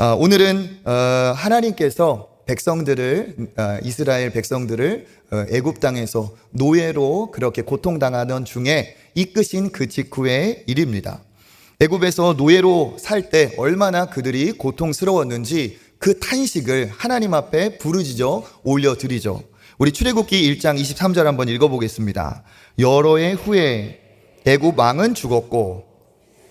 오늘은 하나님께서 이스라엘 백성들을 애굽 땅에서 노예로 그렇게 고통당하던 중에 이끄신 그 직후의 일입니다. 애굽에서 노예로 살 때 얼마나 그들이 고통스러웠는지 그 탄식을 하나님 앞에 부르짖어 올려드리죠. 우리 출애굽기 1장 23절 한번 읽어보겠습니다. 여러 해 후에 애굽 왕은 죽었고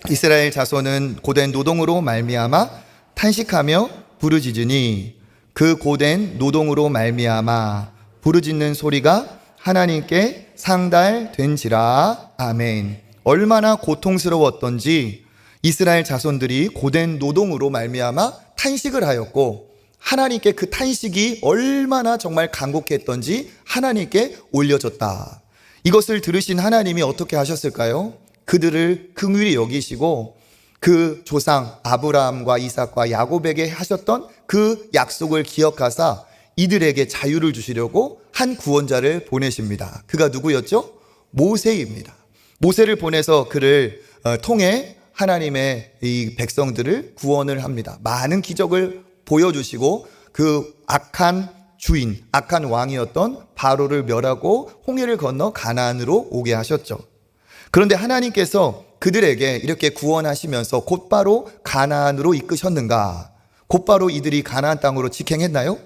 이스라엘 자손은 고된 노동으로 말미암아 탄식하며 부르짖으니 그 고된 노동으로 말미암아 부르짖는 소리가 하나님께 상달된지라. 아멘. 얼마나 고통스러웠던지 이스라엘 자손들이 고된 노동으로 말미암아 탄식을 하였고 하나님께 그 탄식이 얼마나 정말 간곡했던지 하나님께 올려졌다. 이것을 들으신 하나님이 어떻게 하셨을까요? 그들을 긍휼히 여기시고 그 조상 아브라함과 이삭과 야곱에게 하셨던 그 약속을 기억하사 이들에게 자유를 주시려고 한 구원자를 보내십니다. 그가 누구였죠? 모세입니다. 모세를 보내서 그를 통해 하나님의 이 백성들을 구원을 합니다. 많은 기적을 보여주시고 그 악한 주인, 악한 왕이었던 바로를 멸하고 홍해를 건너 가나안으로 오게 하셨죠. 그런데 하나님께서 그들에게 이렇게 구원하시면서 곧바로 가나안으로 이끄셨는가? 곧바로 이들이 가나안 땅으로 직행했나요?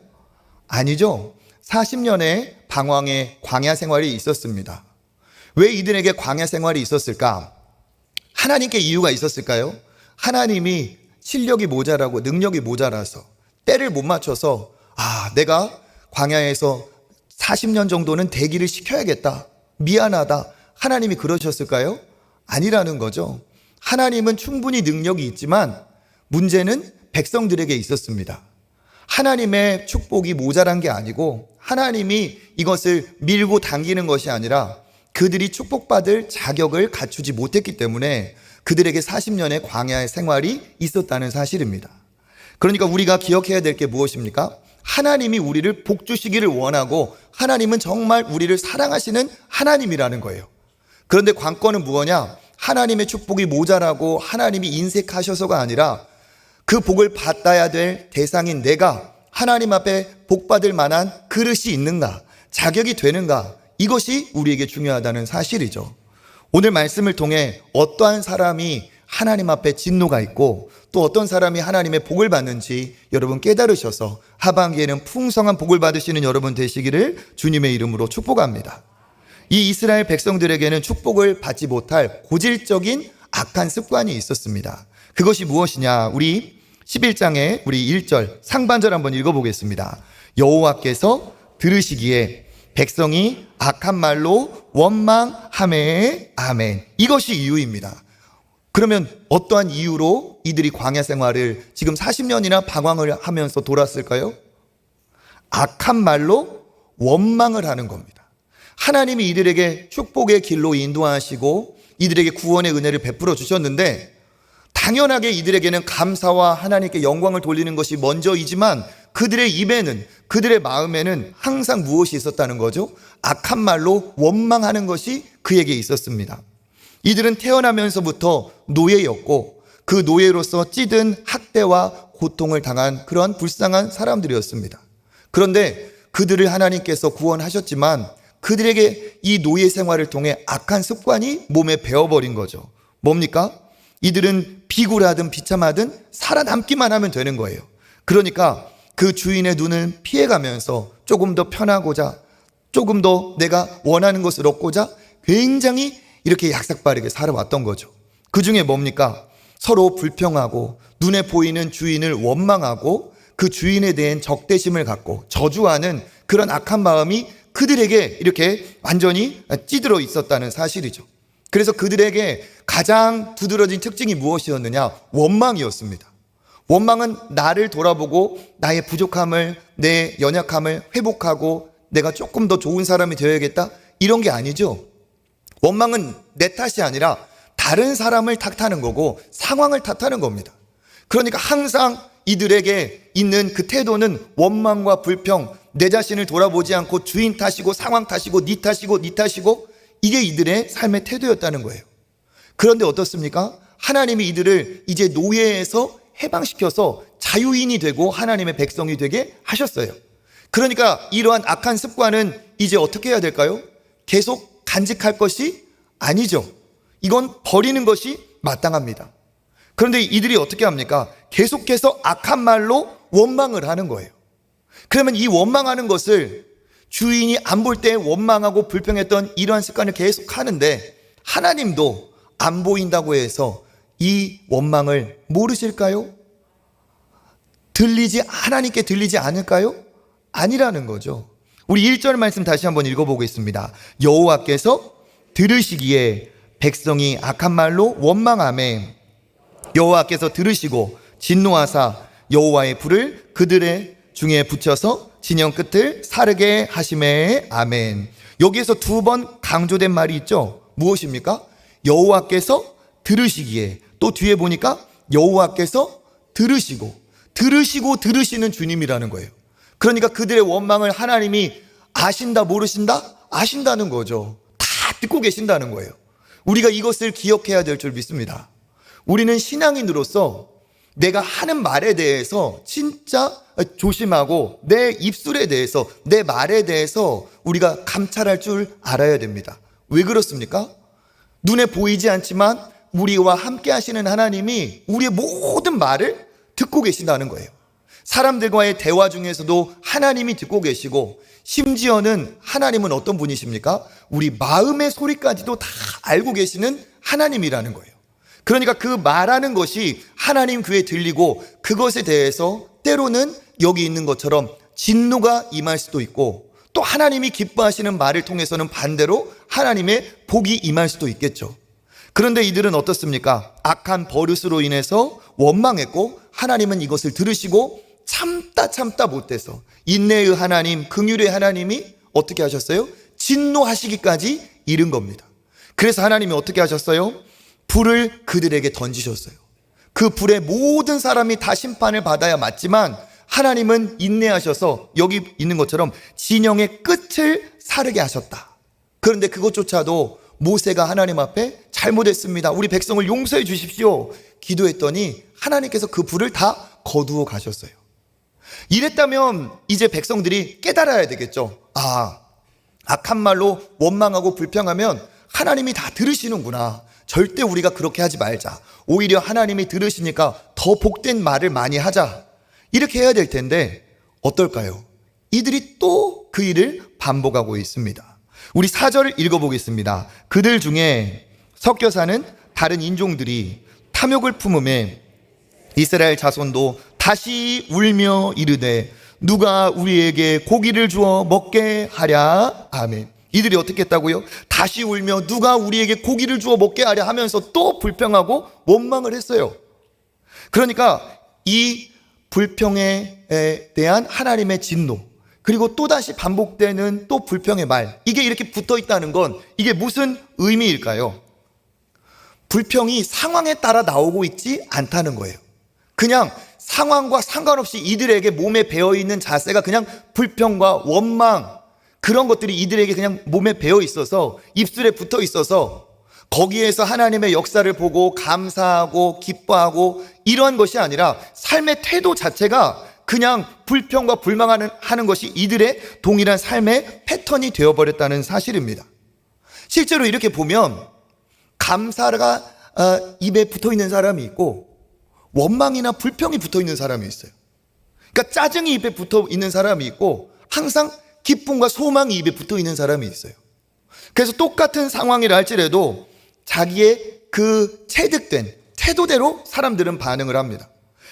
아니죠. 40년의 방황의 광야 생활이 있었습니다. 왜 이들에게 광야 생활이 있었을까? 하나님께 이유가 있었을까요? 하나님이 실력이 모자라고 능력이 모자라서 때를 못 맞춰서 내가 광야에서 40년 정도는 대기를 시켜야겠다. 미안하다. 하나님이 그러셨을까요? 아니라는 거죠. 하나님은 충분히 능력이 있지만 문제는 백성들에게 있었습니다. 하나님의 축복이 모자란 게 아니고 하나님이 이것을 밀고 당기는 것이 아니라 그들이 축복받을 자격을 갖추지 못했기 때문에 그들에게 40년의 광야의 생활이 있었다는 사실입니다. 그러니까 우리가 기억해야 될 게 무엇입니까? 하나님이 우리를 복 주시기를 원하고 하나님은 정말 우리를 사랑하시는 하나님이라는 거예요. 그런데 관건은 무엇이냐? 하나님의 축복이 모자라고 하나님이 인색하셔서가 아니라 그 복을 받아야 될 대상인 내가 하나님 앞에 복 받을 만한 그릇이 있는가? 자격이 되는가? 이것이 우리에게 중요하다는 사실이죠. 오늘 말씀을 통해 어떠한 사람이 하나님 앞에 진노가 있고 또 어떤 사람이 하나님의 복을 받는지 여러분 깨달으셔서 하반기에는 풍성한 복을 받으시는 여러분 되시기를 주님의 이름으로 축복합니다. 이 이스라엘 백성들에게는 축복을 받지 못할 고질적인 악한 습관이 있었습니다. 그것이 무엇이냐? 우리 11장에 우리 1절 상반절 한번 읽어보겠습니다. 여호와께서 들으시기에 백성이 악한 말로 원망하매. 아멘. 이것이 이유입니다. 그러면 어떠한 이유로 이들이 광야 생활을 지금 40년이나 방황을 하면서 돌았을까요? 악한 말로 원망을 하는 겁니다. 하나님이 이들에게 축복의 길로 인도하시고 이들에게 구원의 은혜를 베풀어 주셨는데 당연하게 이들에게는 감사와 하나님께 영광을 돌리는 것이 먼저이지만 그들의 입에는, 그들의 마음에는 항상 무엇이 있었다는 거죠? 악한 말로 원망하는 것이 그에게 있었습니다. 이들은 태어나면서부터 노예였고 그 노예로서 찌든 학대와 고통을 당한 그런 불쌍한 사람들이었습니다. 그런데 그들을 하나님께서 구원하셨지만 그들에게 이 노예 생활을 통해 악한 습관이 몸에 배어버린 거죠. 뭡니까? 이들은 비굴하든 비참하든 살아남기만 하면 되는 거예요. 그러니까 그 주인의 눈을 피해가면서 조금 더 편하고자 조금 더 내가 원하는 것을 얻고자 굉장히 이렇게 약삭빠르게 살아왔던 거죠. 그 중에 뭡니까? 서로 불평하고 눈에 보이는 주인을 원망하고 그 주인에 대한 적대심을 갖고 저주하는 그런 악한 마음이 그들에게 이렇게 완전히 찌들어 있었다는 사실이죠. 그래서 그들에게 가장 두드러진 특징이 무엇이었느냐? 원망이었습니다. 원망은 나를 돌아보고 나의 부족함을, 내 연약함을 회복하고 내가 조금 더 좋은 사람이 되어야겠다 이런 게 아니죠. 원망은 내 탓이 아니라 다른 사람을 탓하는 거고 상황을 탓하는 겁니다. 그러니까 항상 이들에게 있는 그 태도는 원망과 불평, 내 자신을 돌아보지 않고 주인 탓이고 상황 탓이고 네 탓이고 네 탓이고 이게 이들의 삶의 태도였다는 거예요. 그런데 어떻습니까? 하나님이 이들을 이제 노예에서 해방시켜서 자유인이 되고 하나님의 백성이 되게 하셨어요. 그러니까 이러한 악한 습관은 이제 어떻게 해야 될까요? 계속 간직할 것이 아니죠. 이건 버리는 것이 마땅합니다. 그런데 이들이 어떻게 합니까? 계속해서 악한 말로 원망을 하는 거예요. 그러면 이 원망하는 것을 주인이 안 볼 때 원망하고 불평했던 이러한 습관을 계속 하는데 하나님도 안 보인다고 해서 이 원망을 모르실까요? 하나님께 들리지 않을까요? 아니라는 거죠. 우리 1절 말씀 다시 한번 읽어보겠습니다. 여호와께서 들으시기에 백성이 악한 말로 원망하매 여호와께서 들으시고 진노하사 여호와의 불을 그들의 중에 붙여서 진영 끝을 사르게 하심에 아멘. 여기에서 두 번 강조된 말이 있죠. 무엇입니까? 여호와께서 들으시기에, 또 뒤에 보니까 여호와께서 들으시는 주님이라는 거예요. 그러니까 그들의 원망을 하나님이 아신다 모르신다? 아신다는 거죠. 다 듣고 계신다는 거예요. 우리가 이것을 기억해야 될 줄 믿습니다. 우리는 신앙인으로서 내가 하는 말에 대해서 진짜 조심하고 내 입술에 대해서, 내 말에 대해서 우리가 감찰할 줄 알아야 됩니다. 왜 그렇습니까? 눈에 보이지 않지만 우리와 함께 하시는 하나님이 우리의 모든 말을 듣고 계신다는 거예요. 사람들과의 대화 중에서도 하나님이 듣고 계시고, 심지어는 하나님은 어떤 분이십니까? 우리 마음의 소리까지도 다 알고 계시는 하나님이라는 거예요. 그러니까 그 말하는 것이 하나님 귀에 들리고 그것에 대해서 때로는 여기 있는 것처럼 진노가 임할 수도 있고, 또 하나님이 기뻐하시는 말을 통해서는 반대로 하나님의 복이 임할 수도 있겠죠. 그런데 이들은 어떻습니까? 악한 버릇으로 인해서 원망했고 하나님은 이것을 들으시고 참다 못해서 인내의 하나님, 긍휼의 하나님이 어떻게 하셨어요? 진노하시기까지 이른 겁니다. 그래서 하나님이 어떻게 하셨어요? 불을 그들에게 던지셨어요. 그 불에 모든 사람이 다 심판을 받아야 맞지만 하나님은 인내하셔서 여기 있는 것처럼 진영의 끝을 사르게 하셨다. 그런데 그것조차도 모세가 하나님 앞에 잘못했습니다, 우리 백성을 용서해 주십시오 기도했더니 하나님께서 그 불을 다 거두어 가셨어요. 이랬다면 이제 백성들이 깨달아야 되겠죠. 악한 말로 원망하고 불평하면 하나님이 다 들으시는구나. 절대 우리가 그렇게 하지 말자. 오히려 하나님이 들으시니까 더 복된 말을 많이 하자. 이렇게 해야 될 텐데 어떨까요? 이들이 또 그 일을 반복하고 있습니다. 우리 4절을 읽어보겠습니다. 그들 중에 섞여 사는 다른 인종들이 탐욕을 품음에 이스라엘 자손도 다시 울며 이르되 누가 우리에게 고기를 주어 먹게 하랴. 아멘. 이들이 어떻게 했다고요? 다시 울며 누가 우리에게 고기를 주어 먹게 하랴 하면서 또 불평하고 원망을 했어요. 그러니까 이 불평에 대한 하나님의 진노, 그리고 또다시 반복되는 또 불평의 말, 이게 이렇게 붙어 있다는 건 이게 무슨 의미일까요? 불평이 상황에 따라 나오고 있지 않다는 거예요. 그냥 상황과 상관없이 이들에게 몸에 배어있는 자세가 그냥 불평과 원망, 그런 것들이 이들에게 그냥 몸에 배어 있어서, 입술에 붙어 있어서 거기에서 하나님의 역사를 보고 감사하고 기뻐하고 이러한 것이 아니라 삶의 태도 자체가 그냥 불평과 불만하는 것이 이들의 동일한 삶의 패턴이 되어버렸다는 사실입니다. 실제로 이렇게 보면 감사가 입에 붙어 있는 사람이 있고 원망이나 불평이 붙어 있는 사람이 있어요. 그러니까 짜증이 입에 붙어 있는 사람이 있고 항상 기쁨과 소망이 입에 붙어 있는 사람이 있어요. 그래서 똑같은 상황이라 할지라도 자기의 그 체득된 태도대로 사람들은 반응을 합니다.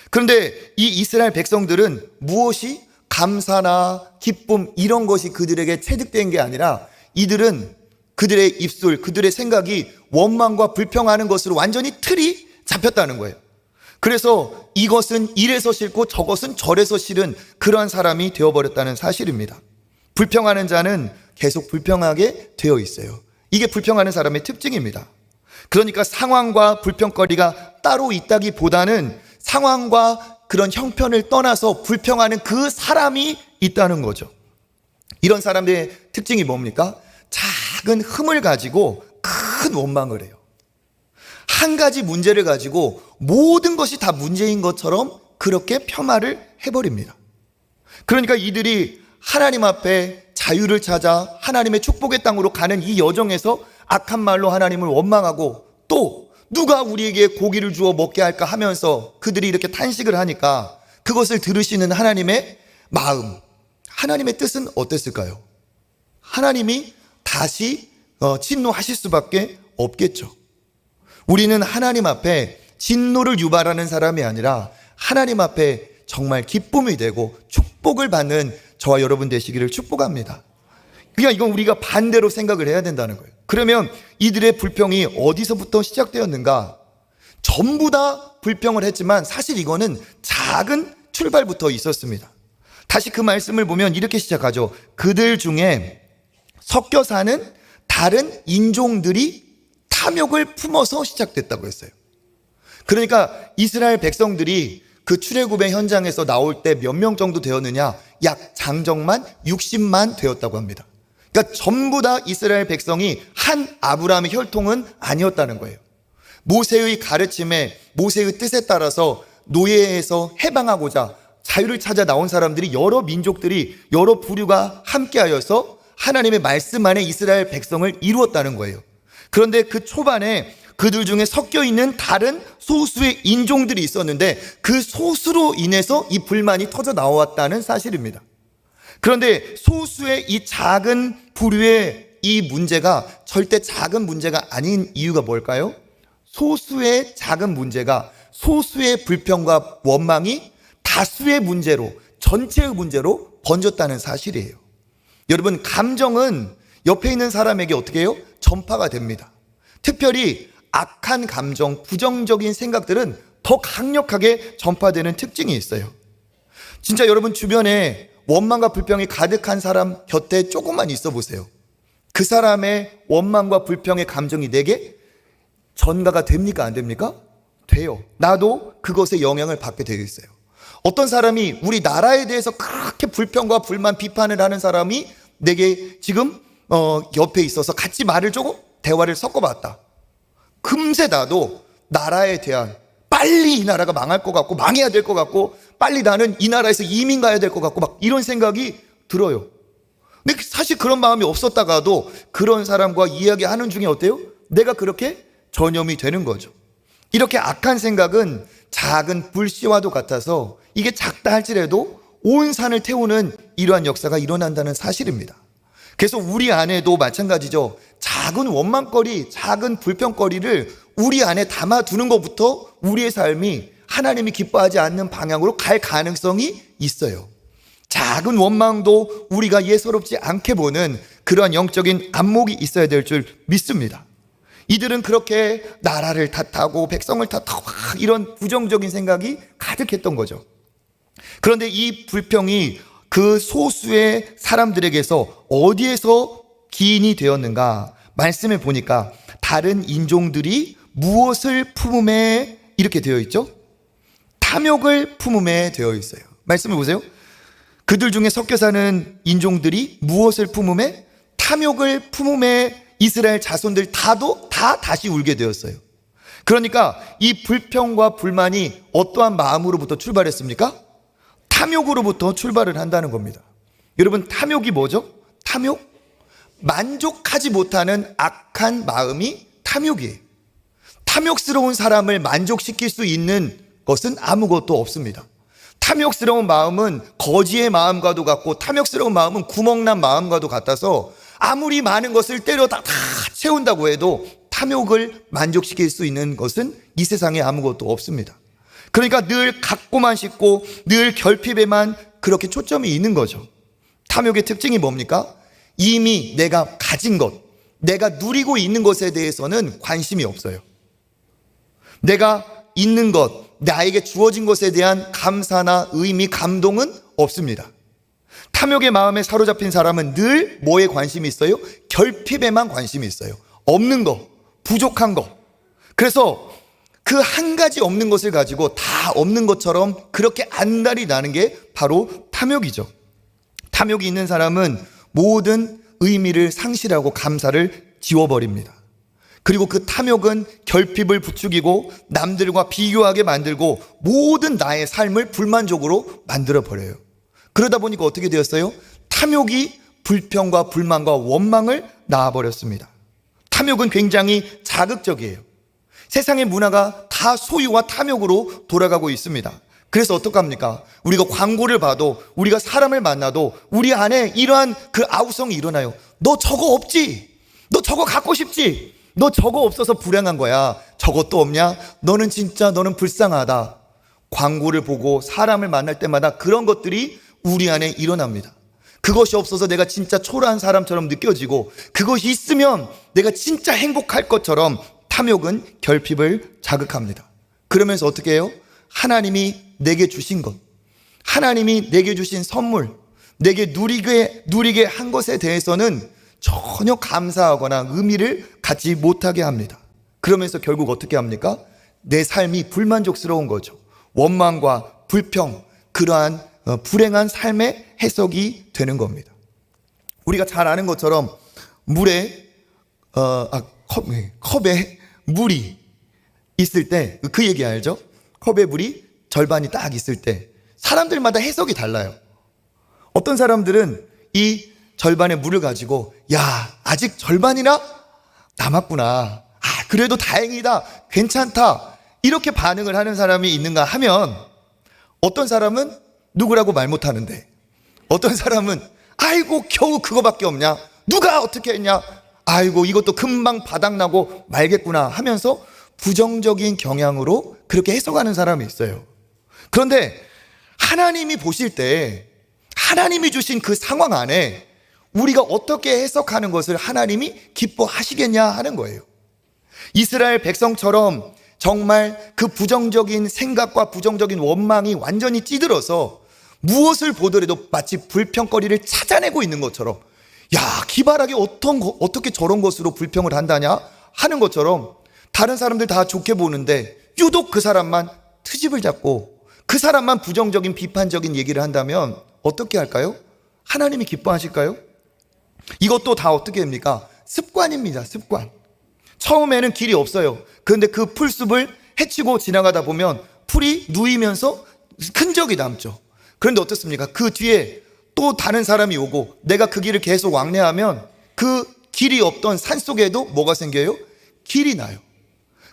그런데 이 이스라엘 백성들은 무엇이 감사나 기쁨 이런 것이 그들에게 체득된 게 아니라 이들은 그들의 입술, 그들의 생각이 원망과 불평하는 것으로 완전히 틀이 잡혔다는 거예요. 그래서 이것은 이래서 싫고 저것은 저래서 싫은 그러한 사람이 되어버렸다는 사실입니다. 불평하는 자는 계속 불평하게 되어 있어요. 이게 불평하는 사람의 특징입니다. 그러니까 상황과 불평거리가 따로 있다기보다는 상황과 그런 형편을 떠나서 불평하는 그 사람이 있다는 거죠. 이런 사람들의 특징이 뭡니까? 작은 흠을 가지고 큰 원망을 해요. 한 가지 문제를 가지고 모든 것이 다 문제인 것처럼 그렇게 폄하를 해버립니다. 그러니까 이들이 하나님 앞에 자유를 찾아 하나님의 축복의 땅으로 가는 이 여정에서 악한 말로 하나님을 원망하고, 또 누가 우리에게 고기를 주어 먹게 할까 하면서 그들이 이렇게 탄식을 하니까 그것을 들으시는 하나님의 마음, 하나님의 뜻은 어땠을까요? 하나님이 다시 진노하실 수밖에 없겠죠. 우리는 하나님 앞에 진노를 유발하는 사람이 아니라 하나님 앞에 정말 기쁨이 되고 축복을 받는 저와 여러분 되시기를 축복합니다. 그러니까 이건 우리가 반대로 생각을 해야 된다는 거예요. 그러면 이들의 불평이 어디서부터 시작되었는가? 전부 다 불평을 했지만 사실 이거는 작은 출발부터 있었습니다. 다시 그 말씀을 보면 이렇게 시작하죠. 그들 중에 섞여 사는 다른 인종들이 탐욕을 품어서 시작됐다고 했어요. 그러니까 이스라엘 백성들이 그 출애굽의 현장에서 나올 때 몇 명 정도 되었느냐? 약 장정만 60만 되었다고 합니다. 그러니까 전부 다 이스라엘 백성이 한 아브라함의 혈통은 아니었다는 거예요. 모세의 가르침에, 모세의 뜻에 따라서 노예에서 해방하고자 자유를 찾아 나온 사람들이, 여러 민족들이, 여러 부류가 함께하여서 하나님의 말씀 안에 이스라엘 백성을 이루었다는 거예요. 그런데 그 초반에 그들 중에 섞여 있는 다른 소수의 인종들이 있었는데 그 소수로 인해서 이 불만이 터져 나왔다는 사실입니다. 그런데 소수의 이 작은 부류의 이 문제가 절대 작은 문제가 아닌 이유가 뭘까요? 소수의 작은 문제가, 소수의 불평과 원망이 다수의 문제로, 전체의 문제로 번졌다는 사실이에요. 여러분, 감정은 옆에 있는 사람에게 어떻게 해요? 전파가 됩니다. 특별히 악한 감정, 부정적인 생각들은 더 강력하게 전파되는 특징이 있어요. 진짜 여러분 주변에 원망과 불평이 가득한 사람 곁에 조금만 있어 보세요. 그 사람의 원망과 불평의 감정이 내게 전가가 됩니까? 안 됩니까? 돼요. 나도 그것에 영향을 받게 되어 있어요. 어떤 사람이 우리 나라에 대해서 그렇게 불평과 불만, 비판을 하는 사람이 내게 지금 옆에 있어서 같이 말을 조금 대화를 섞어봤다. 금세 나도 나라에 대한, 빨리 이 나라가 망할 것 같고 망해야 될 것 같고 빨리 나는 이 나라에서 이민 가야 될 것 같고 막 이런 생각이 들어요. 근데 사실 그런 마음이 없었다가도 그런 사람과 이야기하는 중에 어때요? 내가 그렇게 전염이 되는 거죠. 이렇게 악한 생각은 작은 불씨와도 같아서 이게 작다 할지라도 온 산을 태우는 이러한 역사가 일어난다는 사실입니다. 그래서 우리 안에도 마찬가지죠. 작은 원망거리, 작은 불평거리를 우리 안에 담아두는 것부터 우리의 삶이 하나님이 기뻐하지 않는 방향으로 갈 가능성이 있어요. 작은 원망도 우리가 예사롭지 않게 보는 그러한 영적인 안목이 있어야 될 줄 믿습니다. 이들은 그렇게 나라를 탓하고 백성을 탓하고 이런 부정적인 생각이 가득했던 거죠. 그런데 이 불평이 그 소수의 사람들에게서 어디에서 기인이 되었는가? 말씀을 보니까 다른 인종들이 무엇을 품음에 이렇게 되어 있죠? 탐욕을 품음에 되어 있어요. 말씀을 보세요. 그들 중에 섞여 사는 인종들이 무엇을 품음에? 탐욕을 품음에 이스라엘 자손들 다 다시 울게 되었어요. 그러니까 이 불평과 불만이 어떠한 마음으로부터 출발했습니까? 탐욕으로부터 출발을 한다는 겁니다. 여러분, 탐욕이 뭐죠? 탐욕? 만족하지 못하는 악한 마음이 탐욕이에요. 탐욕스러운 사람을 만족시킬 수 있는 것은 아무것도 없습니다. 탐욕스러운 마음은 거지의 마음과도 같고 탐욕스러운 마음은 구멍난 마음과도 같아서 아무리 많은 것을 때려 다 채운다고 해도 탐욕을 만족시킬 수 있는 것은 이 세상에 아무것도 없습니다. 그러니까 늘 갖고만 싶고 늘 결핍에만 그렇게 초점이 있는 거죠. 탐욕의 특징이 뭡니까? 이미 내가 가진 것, 내가 누리고 있는 것에 대해서는 관심이 없어요. 내가 있는 것, 나에게 주어진 것에 대한 감사나 의미, 감동은 없습니다. 탐욕의 마음에 사로잡힌 사람은 늘 뭐에 관심이 있어요? 결핍에만 관심이 있어요. 없는 거, 부족한 거. 그래서 그 한 가지 없는 것을 가지고 다 없는 것처럼 그렇게 안달이 나는 게 바로 탐욕이죠. 탐욕이 있는 사람은 모든 의미를 상실하고 감사를 지워버립니다. 그리고 그 탐욕은 결핍을 부추기고 남들과 비교하게 만들고 모든 나의 삶을 불만족으로 만들어버려요. 그러다 보니까 어떻게 되었어요? 탐욕이 불평과 불만과 원망을 낳아버렸습니다. 탐욕은 굉장히 자극적이에요. 세상의 문화가 다 소유와 탐욕으로 돌아가고 있습니다. 그래서 어떡합니까? 우리가 광고를 봐도, 우리가 사람을 만나도 우리 안에 이러한 그 아우성이 일어나요. 너 저거 없지? 너 저거 갖고 싶지? 너 저거 없어서 불행한 거야. 저것도 없냐? 너는 불쌍하다. 광고를 보고 사람을 만날 때마다 그런 것들이 우리 안에 일어납니다. 그것이 없어서 내가 진짜 초라한 사람처럼 느껴지고, 그것이 있으면 내가 진짜 행복할 것처럼 탐욕은 결핍을 자극합니다. 그러면서 어떻게 해요? 하나님이 내게 주신 것, 하나님이 내게 주신 선물, 내게 누리게 한 것에 대해서는 전혀 감사하거나 의미를 갖지 못하게 합니다. 그러면서 결국 어떻게 합니까? 내 삶이 불만족스러운 거죠. 원망과 불평, 그러한 불행한 삶의 해석이 되는 겁니다. 우리가 잘 아는 것처럼 컵에 물이 있을 때, 그 얘기 알죠? 컵에 물이 절반이 딱 있을 때 사람들마다 해석이 달라요. 어떤 사람들은 이 절반의 물을 가지고, 야, 아직 절반이나 남았구나, 그래도 다행이다, 괜찮다, 이렇게 반응을 하는 사람이 있는가 하면, 어떤 사람은 누구라고 말 못하는데, 어떤 사람은 아이고 겨우 그거밖에 없냐, 누가 어떻게 했냐, 아이고 이것도 금방 바닥나고 말겠구나 하면서 부정적인 경향으로 그렇게 해석하는 사람이 있어요. 그런데 하나님이 보실 때, 하나님이 주신 그 상황 안에 우리가 어떻게 해석하는 것을 하나님이 기뻐하시겠냐 하는 거예요. 이스라엘 백성처럼 정말 그 부정적인 생각과 부정적인 원망이 완전히 찌들어서 무엇을 보더라도 마치 불평거리를 찾아내고 있는 것처럼, 야, 기발하게 어떻게 저런 것으로 불평을 한다냐 하는 것처럼 다른 사람들 다 좋게 보는데 유독 그 사람만 트집을 잡고 그 사람만 부정적인 비판적인 얘기를 한다면 어떻게 할까요? 하나님이 기뻐하실까요? 이것도 다 어떻게 합니까? 습관입니다. 습관. 처음에는 길이 없어요. 그런데 그 풀숲을 헤치고 지나가다 보면 풀이 누이면서 흔적이 남죠. 그런데 어떻습니까? 그 뒤에 또 다른 사람이 오고 내가 그 길을 계속 왕래하면 그 길이 없던 산속에도 뭐가 생겨요? 길이 나요.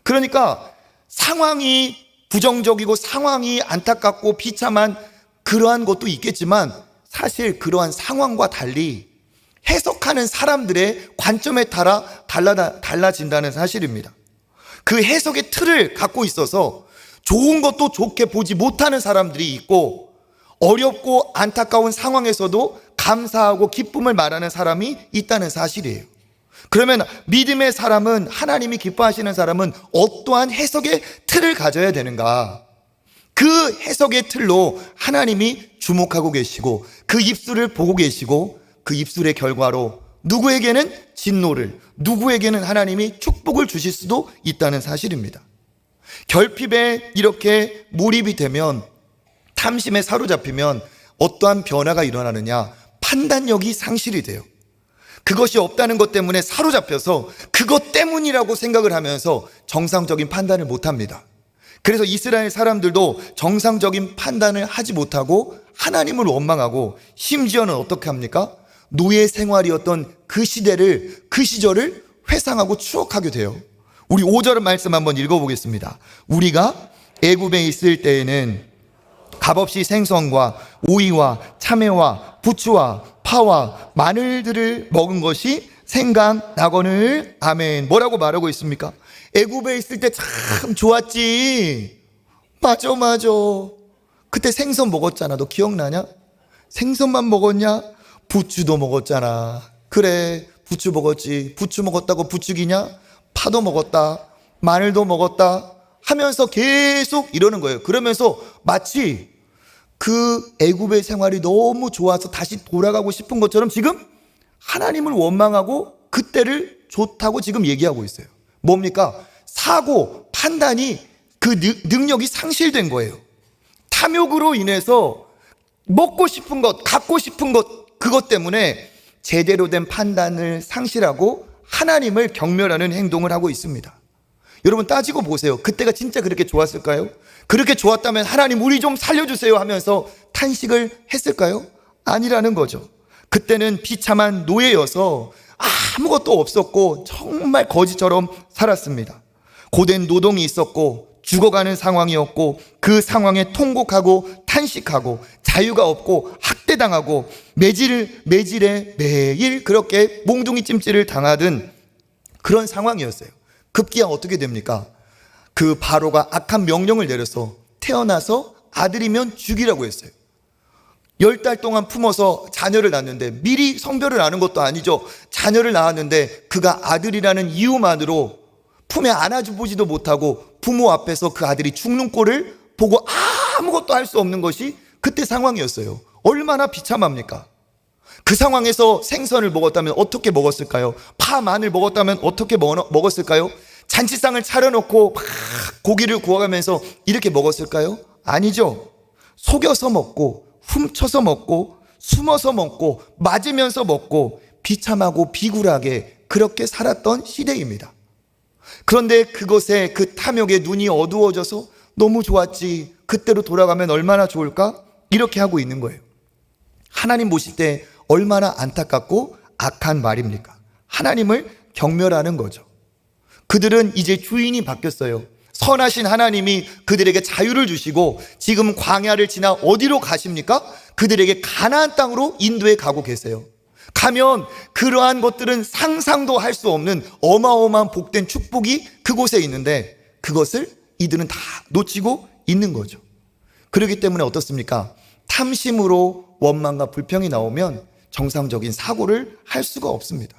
그러니까 상황이 부정적이고 상황이 안타깝고 비참한 그러한 것도 있겠지만, 사실 그러한 상황과 달리 해석하는 사람들의 관점에 따라 달라진다는 사실입니다. 그 해석의 틀을 갖고 있어서 좋은 것도 좋게 보지 못하는 사람들이 있고, 어렵고 안타까운 상황에서도 감사하고 기쁨을 말하는 사람이 있다는 사실이에요. 그러면 믿음의 사람은, 하나님이 기뻐하시는 사람은 어떠한 해석의 틀을 가져야 되는가? 그 해석의 틀로 하나님이 주목하고 계시고 그 입술을 보고 계시고, 그 입술의 결과로 누구에게는 진노를, 누구에게는 하나님이 축복을 주실 수도 있다는 사실입니다. 결핍에 이렇게 몰입이 되면, 탐심에 사로잡히면 어떠한 변화가 일어나느냐? 판단력이 상실이 돼요. 그것이 없다는 것 때문에 사로잡혀서 그것 때문이라고 생각을 하면서 정상적인 판단을 못합니다. 그래서 이스라엘 사람들도 정상적인 판단을 하지 못하고 하나님을 원망하고, 심지어는 어떻게 합니까? 노예 생활이었던 그 시절을 회상하고 추억하게 돼요. 우리 5절 말씀 한번 읽어보겠습니다. 우리가 애굽에 있을 때에는 값없이 생선과 오이와 참외와 부추와 파와 마늘들을 먹은 것이 생각나거늘. 아멘. 뭐라고 말하고 있습니까? 애굽에 있을 때 참 좋았지. 맞아. 그때 생선 먹었잖아. 너 기억나냐? 생선만 먹었냐? 부추도 먹었잖아. 그래, 부추 먹었지. 부추 먹었다고 부추기냐? 파도 먹었다, 마늘도 먹었다 하면서 계속 이러는 거예요. 그러면서 마치 그 애굽의 생활이 너무 좋아서 다시 돌아가고 싶은 것처럼 지금 하나님을 원망하고 그때를 좋다고 지금 얘기하고 있어요. 뭡니까? 사고, 판단이 그 능력이 상실된 거예요. 탐욕으로 인해서 먹고 싶은 것, 갖고 싶은 것, 그것 때문에 제대로 된 판단을 상실하고 하나님을 경멸하는 행동을 하고 있습니다. 여러분 따지고 보세요. 그때가 진짜 그렇게 좋았을까요? 그렇게 좋았다면 하나님 우리 좀 살려주세요 하면서 탄식을 했을까요? 아니라는 거죠. 그때는 비참한 노예여서 아무것도 없었고 정말 거지처럼 살았습니다. 고된 노동이 있었고 죽어가는 상황이었고 그 상황에 통곡하고 탄식하고 자유가 없고 학대당하고 매질에 매일 그렇게 몽둥이 찜질을 당하던 그런 상황이었어요. 급기야 어떻게 됩니까? 그 바로가 악한 명령을 내려서 태어나서 아들이면 죽이라고 했어요. 10달 동안 품어서 자녀를 낳았는데 미리 성별을 아는 것도 아니죠. 자녀를 낳았는데 그가 아들이라는 이유만으로 품에 안아주보지도 못하고 부모 앞에서 그 아들이 죽는 꼴을 보고 아무것도 할 수 없는 것이 그때 상황이었어요. 얼마나 비참합니까? 그 상황에서 생선을 먹었다면 어떻게 먹었을까요? 파, 마늘 먹었다면 어떻게 먹었을까요? 잔치상을 차려놓고 막 고기를 구워가면서 이렇게 먹었을까요? 아니죠. 속여서 먹고 훔쳐서 먹고 숨어서 먹고 맞으면서 먹고 비참하고 비굴하게 그렇게 살았던 시대입니다. 그런데 그것에 그 탐욕에 눈이 어두워져서 너무 좋았지, 그때로 돌아가면 얼마나 좋을까? 이렇게 하고 있는 거예요. 하나님 보실 때 얼마나 안타깝고 악한 말입니까? 하나님을 경멸하는 거죠. 그들은 이제 주인이 바뀌었어요. 선하신 하나님이 그들에게 자유를 주시고 지금 광야를 지나 어디로 가십니까? 그들에게 가나안 땅으로 인도해 가고 계세요. 가면 그러한 것들은 상상도 할 수 없는 어마어마한 복된 축복이 그곳에 있는데 그것을 이들은 다 놓치고 있는 거죠. 그렇기 때문에 어떻습니까? 탐심으로 원망과 불평이 나오면 정상적인 사고를 할 수가 없습니다.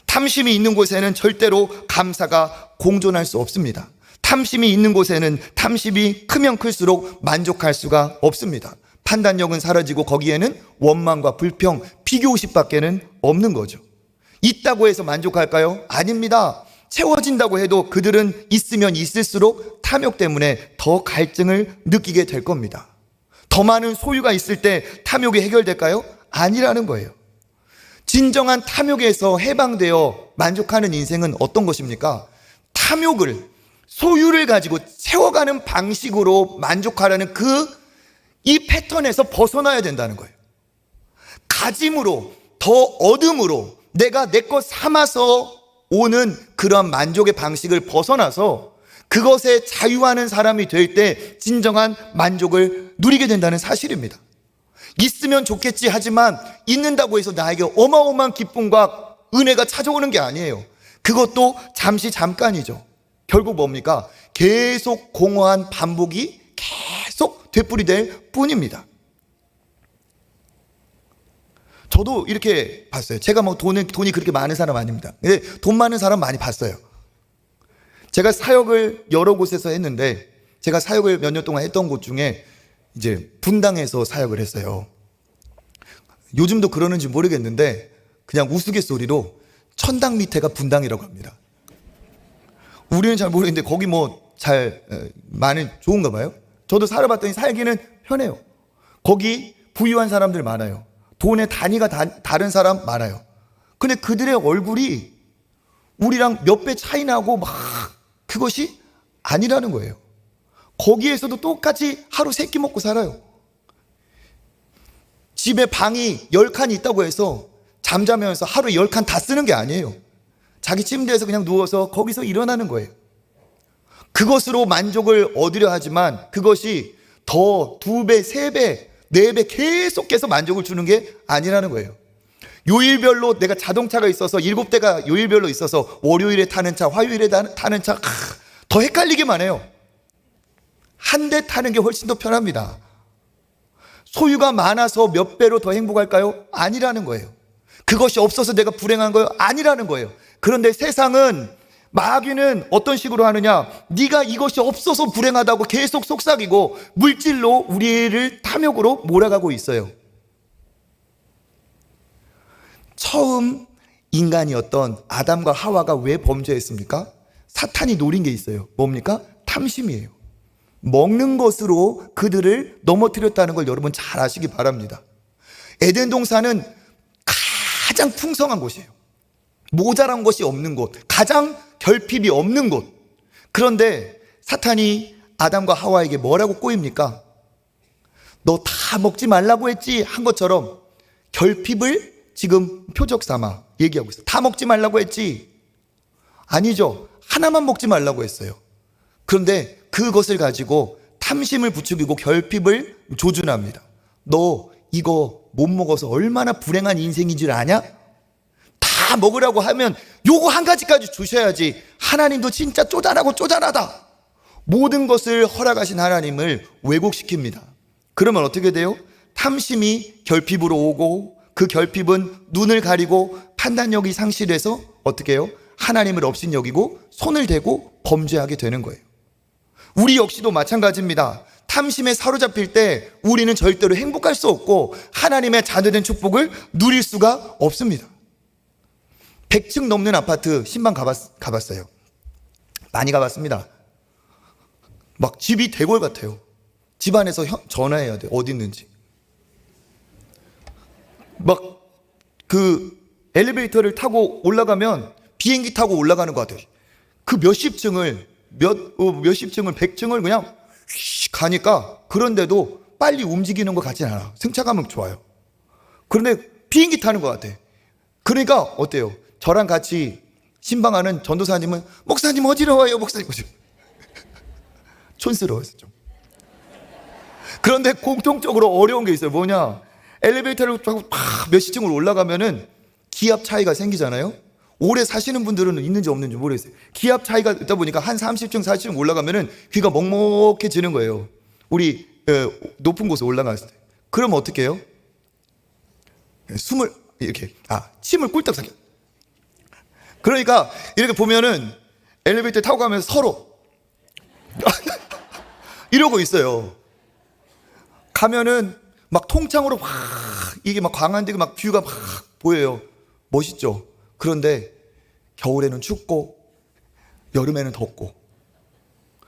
탐심이 있는 곳에는 절대로 감사가 공존할 수 없습니다. 탐심이 있는 곳에는 탐심이 크면 클수록 만족할 수가 없습니다. 판단력은 사라지고 거기에는 원망과 불평, 비교의식밖에는 없는 거죠. 있다고 해서 만족할까요? 아닙니다. 채워진다고 해도 그들은 있으면 있을수록 탐욕 때문에 더 갈증을 느끼게 될 겁니다. 더 많은 소유가 있을 때 탐욕이 해결될까요? 아니라는 거예요. 진정한 탐욕에서 해방되어 만족하는 인생은 어떤 것입니까? 탐욕을, 소유를 가지고 채워가는 방식으로 만족하라는 이 패턴에서 벗어나야 된다는 거예요. 가짐으로, 더 얻음으로 내가 내 것 삼아서 오는 그런 만족의 방식을 벗어나서 그것에 자유하는 사람이 될 때 진정한 만족을 누리게 된다는 사실입니다. 있으면 좋겠지 하지만 있는다고 해서 나에게 어마어마한 기쁨과 은혜가 찾아오는 게 아니에요. 그것도 잠깐이죠. 결국 뭡니까? 계속 공허한 반복이 계속 되풀이될 뿐입니다. 저도 이렇게 봤어요. 제가 뭐 돈이 그렇게 많은 사람 아닙니다. 근데 돈 많은 사람 많이 봤어요. 제가 사역을 여러 곳에서 했는데 제가 사역을 몇 년 동안 했던 곳 중에 이제 분당에서 사역을 했어요. 요즘도 그러는지 모르겠는데 그냥 우스갯소리로 천당 밑에가 분당이라고 합니다. 우리는 잘 모르겠는데 거기 뭐 많이 좋은가 봐요. 저도 살아봤더니 살기는 편해요. 거기 부유한 사람들 많아요. 돈의 단위가 다른 사람 많아요. 근데 그들의 얼굴이 우리랑 몇 배 차이 나고 막 그것이 아니라는 거예요. 거기에서도 똑같이 하루 3끼 먹고 살아요. 집에 방이 10칸이 있다고 해서 잠자면서 하루에 10칸 다 쓰는 게 아니에요. 자기 침대에서 그냥 누워서 거기서 일어나는 거예요. 그것으로 만족을 얻으려 하지만 그것이 더 2배, 3배, 4배 계속해서 만족을 주는 게 아니라는 거예요. 요일별로 내가 자동차가 있어서 7대가 요일별로 있어서 월요일에 타는 차, 화요일에 타는 차, 더 헷갈리기만 해요. 한 대 타는 게 훨씬 더 편합니다. 소유가 많아서 몇 배로 더 행복할까요? 아니라는 거예요. 그것이 없어서 내가 불행한 거예요? 아니라는 거예요. 그런데 세상은, 마귀는 어떤 식으로 하느냐? 네가 이것이 없어서 불행하다고 계속 속삭이고 물질로 우리를 탐욕으로 몰아가고 있어요. 처음 인간이었던 아담과 하와가 왜 범죄했습니까? 사탄이 노린 게 있어요. 뭡니까? 탐심이에요. 먹는 것으로 그들을 넘어뜨렸다는 걸 여러분 잘 아시기 바랍니다. 에덴 동산은 가장 풍성한 곳이에요. 모자란 것이 없는 곳, 가장 결핍이 없는 곳. 그런데 사탄이 아담과 하와에게 뭐라고 꼬입니까? 너 다 먹지 말라고 했지 한 것처럼 결핍을 지금 표적 삼아 얘기하고 있어요. 다 먹지 말라고 했지. 아니죠. 하나만 먹지 말라고 했어요. 그런데 그것을 가지고 탐심을 부추기고 결핍을 조준합니다. 너 이거 못 먹어서 얼마나 불행한 인생인 줄 아냐? 다 먹으라고 하면 요거 한 가지까지 주셔야지. 하나님도 진짜 쪼잔하다. 모든 것을 허락하신 하나님을 왜곡시킵니다. 그러면 어떻게 돼요? 탐심이 결핍으로 오고 그 결핍은 눈을 가리고 판단력이 상실해서 어떻게 해요? 하나님을 업신여기고 손을 대고 범죄하게 되는 거예요. 우리 역시도 마찬가지입니다. 탐심에 사로잡힐 때 우리는 절대로 행복할 수 없고 하나님의 자녀된 축복을 누릴 수가 없습니다. 100층 넘는 아파트 신방 가봤어요. 많이 가봤습니다. 막 집이 대궐 같아요. 집안에서 전화해야 돼. 어디 있는지. 막 그 엘리베이터를 타고 올라가면 비행기 타고 올라가는 것 같아요. 그 몇십 층을 100층을 그냥 가니까 그런데도 빨리 움직이는 것 같진 않아. 승차감은 좋아요. 그런데 비행기 타는 것 같아. 그러니까 어때요? 저랑 같이 신방하는 전도사님은 목사님 어지러워요. 목사님 촌스러워서 좀. 그런데 공통적으로 어려운 게 있어요. 뭐냐? 엘리베이터를 타고 몇십 층을 올라가면은 기압 차이가 생기잖아요. 오래 사시는 분들은 있는지 없는지 모르겠어요. 기압 차이가 있다 보니까 한 30층, 40층 올라가면은 귀가 먹먹해지는 거예요. 우리 높은 곳에 올라갔을 때. 그럼 어떻게 해요? 숨을 이렇게 침을 꿀떡 삼켜. 그러니까 이렇게 보면은 엘리베이터 타고 가면서 서로 이러고 있어요. 가면은 막 통창으로 막 이게 막 광안대교 막 뷰가 막 보여요. 멋있죠. 그런데 겨울에는 춥고 여름에는 덥고,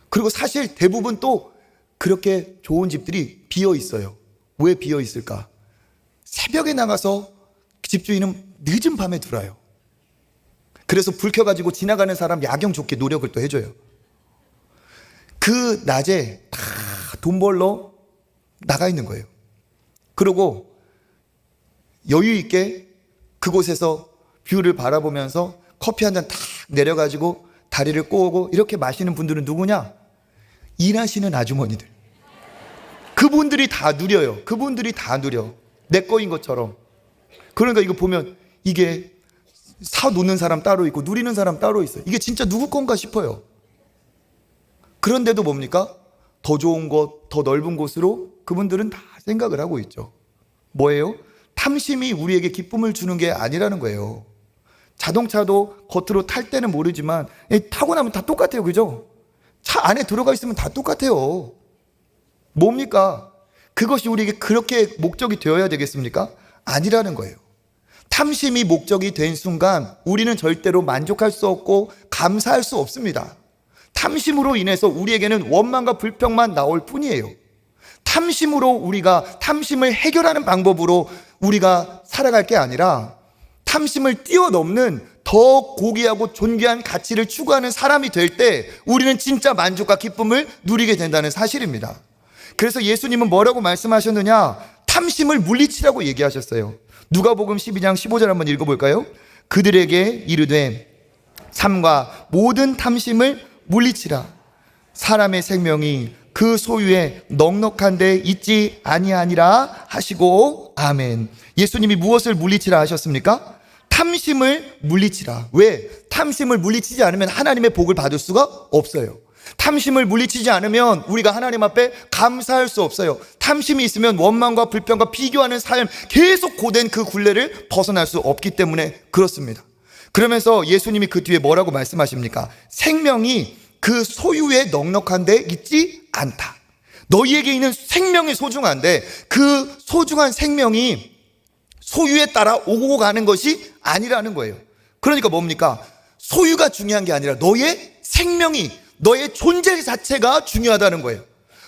그리고 사실 대부분 또 그렇게 좋은 집들이 비어 있어요. 왜 비어 있을까? 새벽에 나가서 집주인은 늦은 밤에 들어와요. 그래서 불 켜가지고 지나가는 사람 야경 좋게 노력을 또 해줘요. 그 낮에 다 돈 벌러 나가 있는 거예요. 그리고 여유 있게 그곳에서 뷰를 바라보면서 커피 한 잔 탁 내려가지고 다리를 꼬고 이렇게 마시는 분들은 누구냐? 일하시는 아주머니들. 그분들이 다 누려요. 그분들이 다 누려. 내 거인 것처럼. 그러니까 이거 보면 이게 사 놓는 사람 따로 있고 누리는 사람 따로 있어요. 이게 진짜 누구 건가 싶어요. 그런데도 뭡니까? 더 좋은 곳, 더 넓은 곳으로 그분들은 다 생각을 하고 있죠. 뭐예요? 탐심이 우리에게 기쁨을 주는 게 아니라는 거예요. 자동차도 겉으로 탈 때는 모르지만 타고 나면 다 똑같아요. 그죠? 차 안에 들어가 있으면 다 똑같아요. 뭡니까? 그것이 우리에게 그렇게 목적이 되어야 되겠습니까? 아니라는 거예요. 탐심이 목적이 된 순간 우리는 절대로 만족할 수 없고 감사할 수 없습니다. 탐심으로 인해서 우리에게는 원망과 불평만 나올 뿐이에요. 탐심으로 우리가 탐심을 해결하는 방법으로 우리가 살아갈 게 아니라 탐심을 뛰어넘는 더 고귀하고 존귀한 가치를 추구하는 사람이 될 때 우리는 진짜 만족과 기쁨을 누리게 된다는 사실입니다. 그래서 예수님은 뭐라고 말씀하셨느냐? 탐심을 물리치라고 얘기하셨어요. 누가복음 12장 15절 한번 읽어볼까요? 그들에게 이르되 삶과 모든 탐심을 물리치라. 사람의 생명이 그 소유에 넉넉한 데 있지 아니하니라 하시고 아멘. 예수님이 무엇을 물리치라 하셨습니까? 탐심을 물리치라. 왜? 탐심을 물리치지 않으면 하나님의 복을 받을 수가 없어요. 탐심을 물리치지 않으면 우리가 하나님 앞에 감사할 수 없어요. 탐심이 있으면 원망과 불평과 비교하는 삶, 계속 고된 그 굴레를 벗어날 수 없기 때문에 그렇습니다. 그러면서 예수님이 그 뒤에 뭐라고 말씀하십니까? 생명이 그 소유에 넉넉한 데 있지 않다. 너희에게 있는 생명이 소중한데 그 소중한 생명이 소유에 따라 오고 가는 것이 아니라는 거예요. 그러니까 뭡니까? 소유가 중요한 게 아니라 너의 생명이, 너의 존재 자체가 중요하다는 거예요.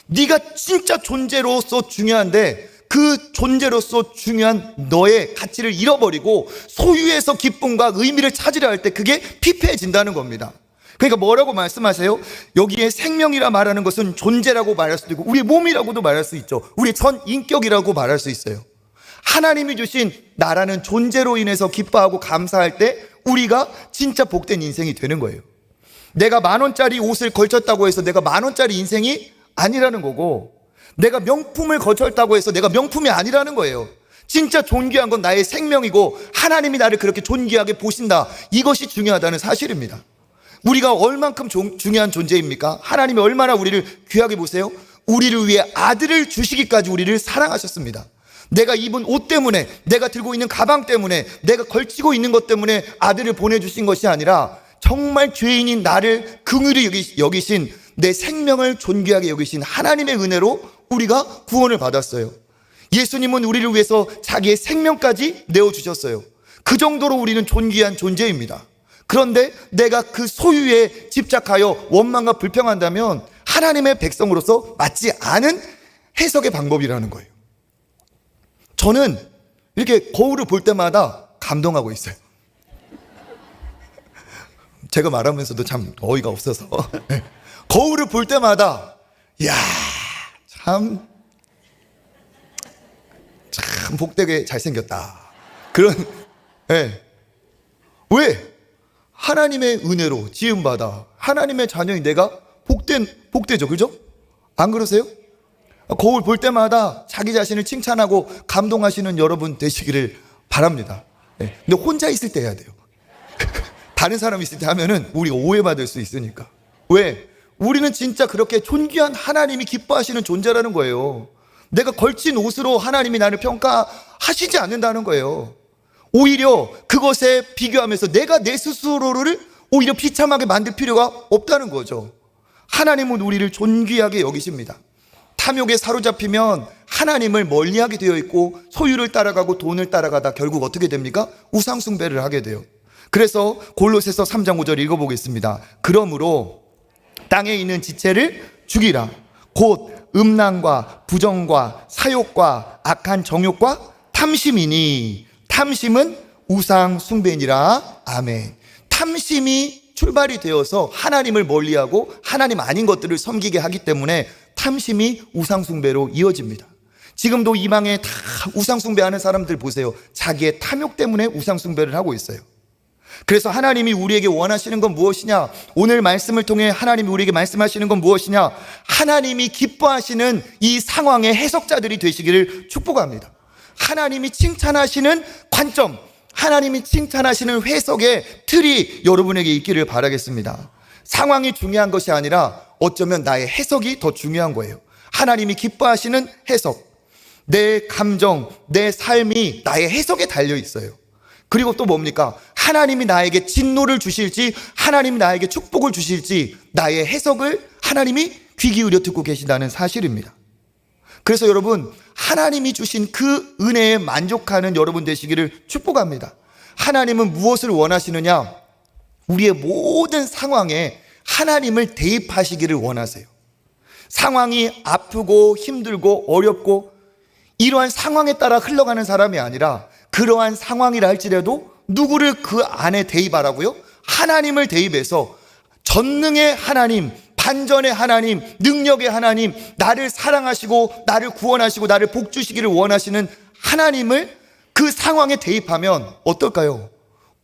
네가 진짜 존재로서 중요한데 그 존재로서 중요한 너의 가치를 잃어버리고 소유에서 기쁨과 의미를 찾으려 할 때 그게 피폐해진다는 겁니다. 그러니까 뭐라고 말씀하세요? 여기에 생명이라 말하는 것은 존재라고 말할 수도 있고 우리의 몸이라고도 말할 수 있죠. 우리의 전 인격이라고 말할 수 있어요. 하나님이 주신 나라는 존재로 인해서 기뻐하고 감사할 때 우리가 진짜 복된 인생이 되는 거예요. 내가 10,000원짜리 옷을 걸쳤다고 해서 내가 10,000원짜리 인생이 아니라는 거고, 내가 명품을 걸쳤다고 해서 내가 명품이 아니라는 거예요. 진짜 존귀한 건 나의 생명이고 하나님이 나를 그렇게 존귀하게 보신다. 이것이 중요하다는 사실입니다. 우리가 얼만큼 중요한 존재입니까? 하나님이 얼마나 우리를 귀하게 보세요? 우리를 위해 아들을 주시기까지 우리를 사랑하셨습니다. 내가 입은 옷 때문에, 내가 들고 있는 가방 때문에, 내가 걸치고 있는 것 때문에 아들을 보내주신 것이 아니라 정말 죄인인 나를 긍휼히 여기신, 내 생명을 존귀하게 여기신 하나님의 은혜로 우리가 구원을 받았어요. 예수님은 우리를 위해서 자기의 생명까지 내어주셨어요. 그 정도로 우리는 존귀한 존재입니다. 그런데 내가 그 소유에 집착하여 원망과 불평한다면 하나님의 백성으로서 맞지 않은 해석의 방법이라는 거예요. 저는 이렇게 거울을 볼 때마다 감동하고 있어요. 제가 말하면서도 참 어이가 없어서 거울을 볼 때마다 이야, 참 복되게 잘생겼다. 그런, 왜? 하나님의 은혜로 지음받아 하나님의 자녀인 내가 복되죠. 그죠? 안 그러세요? 거울 볼 때마다 자기 자신을 칭찬하고 감동하시는 여러분 되시기를 바랍니다. 근데 혼자 있을 때 해야 돼요. 다른 사람 있을 때 하면은 우리가 오해받을 수 있으니까. 왜? 우리는 진짜 그렇게 존귀한 하나님이 기뻐하시는 존재라는 거예요. 내가 걸친 옷으로 하나님이 나를 평가하시지 않는다는 거예요. 오히려 그것에 비교하면서 내가 내 스스로를 오히려 비참하게 만들 필요가 없다는 거죠. 하나님은 우리를 존귀하게 여기십니다. 탐욕에 사로잡히면 하나님을 멀리하게 되어 있고 소유를 따라가고 돈을 따라가다 결국 어떻게 됩니까? 우상숭배를 하게 돼요. 그래서 골로새서 3장 5절 읽어보겠습니다. 그러므로 땅에 있는 지체를 죽이라. 곧 음란과 부정과 사욕과 악한 정욕과 탐심이니 탐심은 우상 숭배니라. 아멘. 탐심이 출발이 되어서 하나님을 멀리하고 하나님 아닌 것들을 섬기게 하기 때문에 탐심이 우상 숭배로 이어집니다. 지금도 이방에 다 우상 숭배하는 사람들 보세요. 자기의 탐욕 때문에 우상 숭배를 하고 있어요. 그래서 하나님이 우리에게 원하시는 건 무엇이냐? 오늘 말씀을 통해 하나님이 우리에게 말씀하시는 건 무엇이냐? 하나님이 기뻐하시는 이 상황의 해석자들이 되시기를 축복합니다. 하나님이 칭찬하시는 관점, 하나님이 칭찬하시는 해석의 틀이 여러분에게 있기를 바라겠습니다. 상황이 중요한 것이 아니라 어쩌면 나의 해석이 더 중요한 거예요. 하나님이 기뻐하시는 해석, 내 감정, 내 삶이 나의 해석에 달려 있어요. 그리고 또 뭡니까? 하나님이 나에게 진노를 주실지 하나님이 나에게 축복을 주실지 나의 해석을 하나님이 귀 기울여 듣고 계시다는 사실입니다. 그래서 여러분, 하나님이 주신 그 은혜에 만족하는 여러분 되시기를 축복합니다. 하나님은 무엇을 원하시느냐? 우리의 모든 상황에 하나님을 대입하시기를 원하세요. 상황이 아프고 힘들고 어렵고 이러한 상황에 따라 흘러가는 사람이 아니라 그러한 상황이라 할지라도 누구를 그 안에 대입하라고요? 하나님을 대입해서 전능의 하나님, 반전의 하나님, 능력의 하나님, 나를 사랑하시고 나를 구원하시고 나를 복주시기를 원하시는 하나님을 그 상황에 대입하면 어떨까요?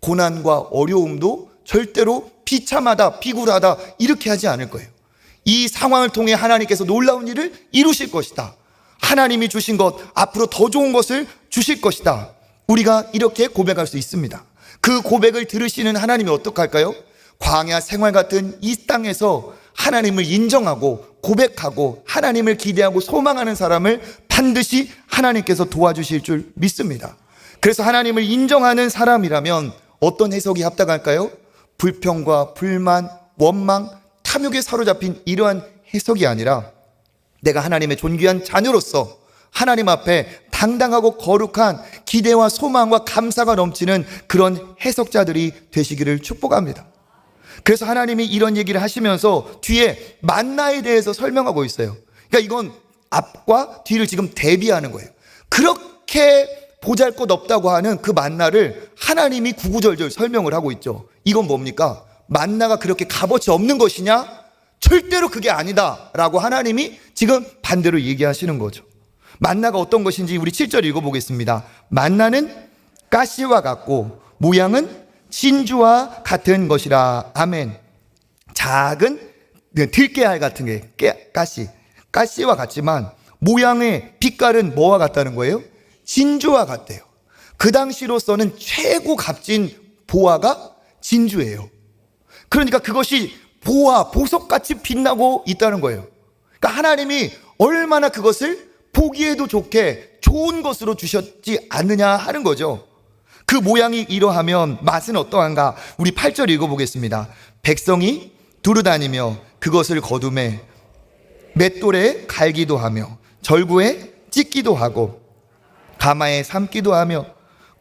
고난과 어려움도 절대로 비참하다, 비굴하다 이렇게 하지 않을 거예요. 이 상황을 통해 하나님께서 놀라운 일을 이루실 것이다. 하나님이 주신 것, 앞으로 더 좋은 것을 주실 것이다. 우리가 이렇게 고백할 수 있습니다. 그 고백을 들으시는 하나님이 어떡할까요? 광야 생활 같은 이 땅에서 하나님을 인정하고 고백하고 하나님을 기대하고 소망하는 사람을 반드시 하나님께서 도와주실 줄 믿습니다. 그래서 하나님을 인정하는 사람이라면 어떤 해석이 합당할까요? 불평과 불만, 원망, 탐욕에 사로잡힌 이러한 해석이 아니라 내가 하나님의 존귀한 자녀로서 하나님 앞에 당당하고 거룩한 기대와 소망과 감사가 넘치는 그런 해석자들이 되시기를 축복합니다. 그래서 하나님이 이런 얘기를 하시면서 뒤에 만나에 대해서 설명하고 있어요. 그러니까 이건 앞과 뒤를 지금 대비하는 거예요. 그렇게 보잘것없다고 하는 그 만나를 하나님이 구구절절 설명을 하고 있죠. 이건 뭡니까? 만나가 그렇게 값어치 없는 것이냐? 절대로 그게 아니다 라고 하나님이 지금 반대로 얘기하시는 거죠. 만나가 어떤 것인지 우리 7절 읽어보겠습니다. 만나는 가시와 같고 모양은 진주와 같은 것이라. 아멘. 작은 들깨알 같은 게 가시와 같지만 모양의 빛깔은 뭐와 같다는 거예요? 진주와 같대요. 그 당시로서는 최고 값진 보화가 진주예요. 그러니까 그것이 보석같이 빛나고 있다는 거예요. 그러니까 하나님이 얼마나 그것을 보기에도 좋게 좋은 것으로 주셨지 않느냐 하는 거죠. 그 모양이 이러하면 맛은 어떠한가? 우리 8절 읽어보겠습니다. 백성이 두루다니며 그것을 거두매 맷돌에 갈기도 하며 절구에 찢기도 하고 가마에 삶기도 하며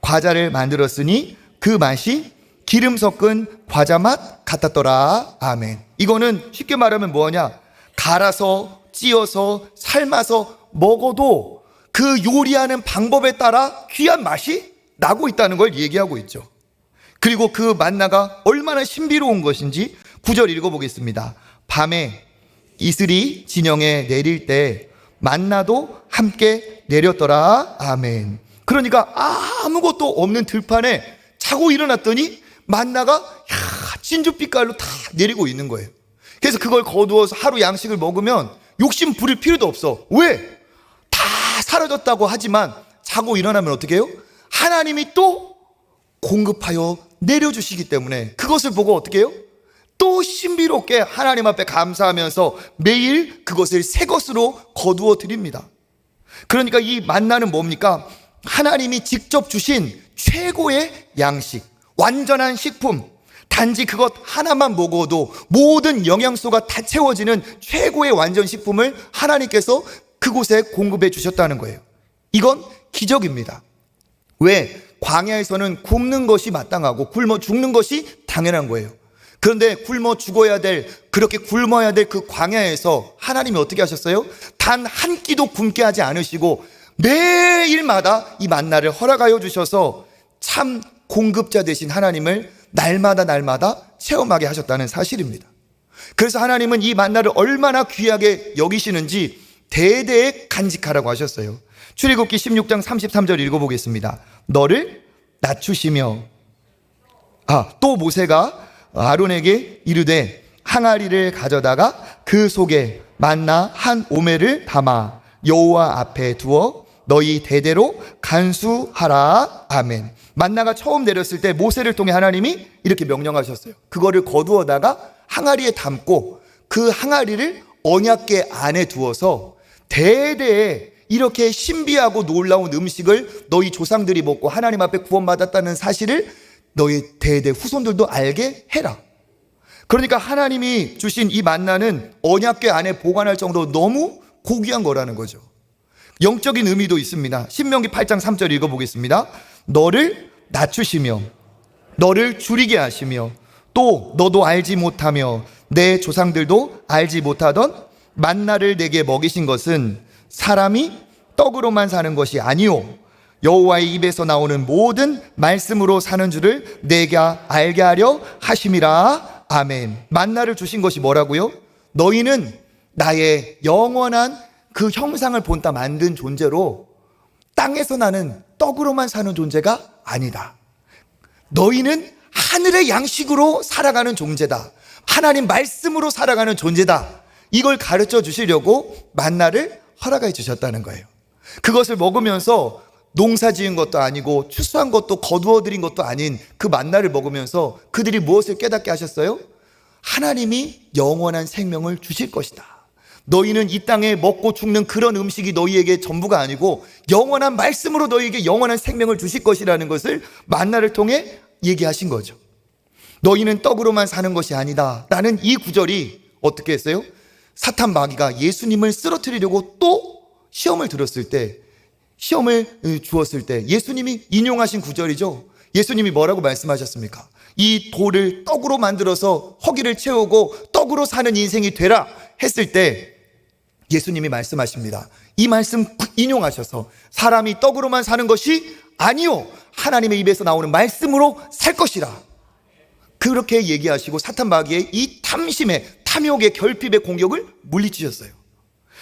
과자를 만들었으니 그 맛이 기름 섞은 과자 맛 같았더라. 아멘. 이거는 쉽게 말하면 뭐냐? 갈아서 찧어서 삶아서 먹어도 그 요리하는 방법에 따라 귀한 맛이 나고 있다는 걸 얘기하고 있죠. 그리고 그 만나가 얼마나 신비로운 것인지 9절 읽어보겠습니다. 밤에 이슬이 진영에 내릴 때 만나도 함께 내렸더라. 아멘. 그러니까 아무것도 없는 들판에 자고 일어났더니 만나가 진주빛깔로 다 내리고 있는 거예요. 그래서 그걸 거두어서 하루 양식을 먹으면 욕심 부릴 필요도 없어. 왜? 다 사라졌다고 하지만 자고 일어나면 어떻게 해요? 하나님이 또 공급하여 내려주시기 때문에 그것을 보고 어떻게 해요? 또 신비롭게 하나님 앞에 감사하면서 매일 그것을 새 것으로 거두어 드립니다. 그러니까 이 만나는 뭡니까? 하나님이 직접 주신 최고의 양식, 완전한 식품, 단지 그것 하나만 먹어도 모든 영양소가 다 채워지는 최고의 완전 식품을 하나님께서 그곳에 공급해 주셨다는 거예요. 이건 기적입니다. 왜? 광야에서는 굶는 것이 마땅하고 굶어 죽는 것이 당연한 거예요. 그런데 굶어 죽어야 될, 그렇게 굶어야 될 그 광야에서 하나님이 어떻게 하셨어요? 단 한 끼도 굶게 하지 않으시고 매일마다 이 만나를 허락하여 주셔서 참 공급자 되신 하나님을 날마다 체험하게 하셨다는 사실입니다. 그래서 하나님은 이 만나를 얼마나 귀하게 여기시는지 대대에 간직하라고 하셨어요. 출애굽기 16장 33절 읽어보겠습니다. 너를 낮추시며 또 모세가 아론에게 이르되 항아리를 가져다가 그 속에 만나 한 오멜을 담아 여호와 앞에 두어 너희 대대로 간수하라. 아멘. 만나가 처음 내렸을 때 모세를 통해 하나님이 이렇게 명령하셨어요. 그거를 거두어다가 항아리에 담고 그 항아리를 언약궤 안에 두어서 대대에 이렇게 신비하고 놀라운 음식을 너희 조상들이 먹고 하나님 앞에 구원받았다는 사실을 너희 대대 후손들도 알게 해라. 그러니까 하나님이 주신 이 만나는 언약궤 안에 보관할 정도로 너무 고귀한 거라는 거죠. 영적인 의미도 있습니다. 신명기 8장 3절 읽어보겠습니다. 너를 낮추시며 너를 줄이게 하시며 또 너도 알지 못하며 내 조상들도 알지 못하던 만나를 내게 먹이신 것은 사람이 떡으로만 사는 것이 아니오 여호와의 입에서 나오는 모든 말씀으로 사는 줄을 내가 알게 하려 하심이라. 아멘. 만나를 주신 것이 뭐라고요? 너희는 나의 영원한 그 형상을 본따 만든 존재로 땅에서 나는 떡으로만 사는 존재가 아니다. 너희는 하늘의 양식으로 살아가는 존재다. 하나님 말씀으로 살아가는 존재다. 이걸 가르쳐 주시려고 만나를 허락해 주셨다는 거예요. 그것을 먹으면서 농사 지은 것도 아니고 추수한 것도 거두어 들인 것도 아닌 그 만나를 먹으면서 그들이 무엇을 깨닫게 하셨어요? 하나님이 영원한 생명을 주실 것이다. 너희는 이 땅에 먹고 죽는 그런 음식이 너희에게 전부가 아니고 영원한 말씀으로 너희에게 영원한 생명을 주실 것이라는 것을 만나를 통해 얘기하신 거죠. 너희는 떡으로만 사는 것이 아니다 라는 이 구절이 어떻게 했어요? 사탄 마귀가 예수님을 쓰러뜨리려고 또 시험을 들었을 때, 시험을 주었을 때 예수님이 인용하신 구절이죠. 예수님이 뭐라고 말씀하셨습니까? 이 돌을 떡으로 만들어서 허기를 채우고 떡으로 사는 인생이 되라 했을 때 예수님이 말씀하십니다. 이 말씀 인용하셔서 사람이 떡으로만 사는 것이 아니요 하나님의 입에서 나오는 말씀으로 살 것이라. 그렇게 얘기하시고 사탄 마귀의 이 탐심의 탐욕의 결핍의 공격을 물리치셨어요.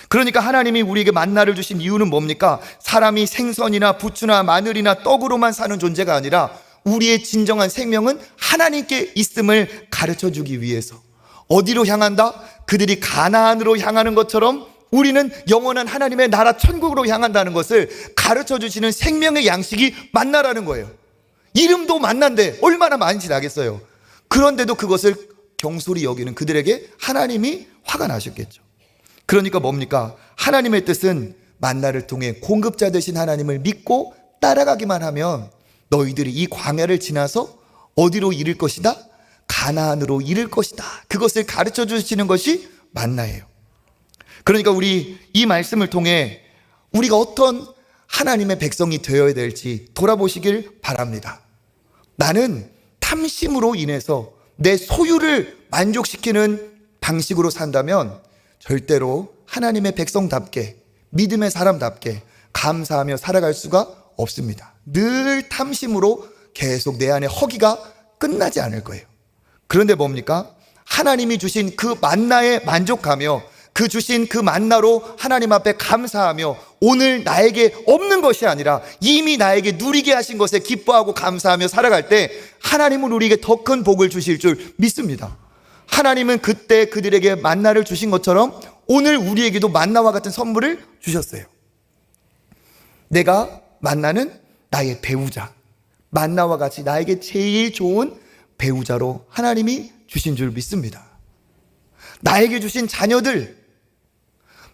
그러니까 하나님이 우리에게 만나를 주신 이유는 뭡니까? 사람이 생선이나 부추나 마늘이나 떡으로만 사는 존재가 아니라 우리의 진정한 생명은 하나님께 있음을 가르쳐 주기 위해서. 어디로 향한다? 그들이 가나안으로 향하는 것처럼 우리는 영원한 하나님의 나라 천국으로 향한다는 것을 가르쳐 주시는 생명의 양식이 만나라는 거예요. 이름도 만난데 얼마나 많이 나겠어요. 그런데도 그것을 경솔히 여기는 그들에게 하나님이 화가 나셨겠죠. 그러니까 뭡니까? 하나님의 뜻은 만나를 통해 공급자 되신 하나님을 믿고 따라가기만 하면 너희들이 이 광야를 지나서 어디로 이를 것이다? 가나안으로 이를 것이다. 그것을 가르쳐 주시는 것이 만나예요. 그러니까 우리 이 말씀을 통해 우리가 어떤 하나님의 백성이 되어야 될지 돌아보시길 바랍니다. 나는 탐심으로 인해서 내 소유를 만족시키는 방식으로 산다면 절대로 하나님의 백성답게 믿음의 사람답게 감사하며 살아갈 수가 없습니다. 늘 탐심으로 계속 내 안에 허기가 끝나지 않을 거예요. 그런데 뭡니까? 하나님이 주신 그 만나에 만족하며 그 주신 그 만나로 하나님 앞에 감사하며 오늘 나에게 없는 것이 아니라 이미 나에게 누리게 하신 것에 기뻐하고 감사하며 살아갈 때 하나님은 우리에게 더 큰 복을 주실 줄 믿습니다. 하나님은 그때 그들에게 만나를 주신 것처럼 오늘 우리에게도 만나와 같은 선물을 주셨어요. 내가 만나는 나의 배우자, 만나와 같이 나에게 제일 좋은 배우자로 하나님이 주신 줄 믿습니다. 나에게 주신 자녀들,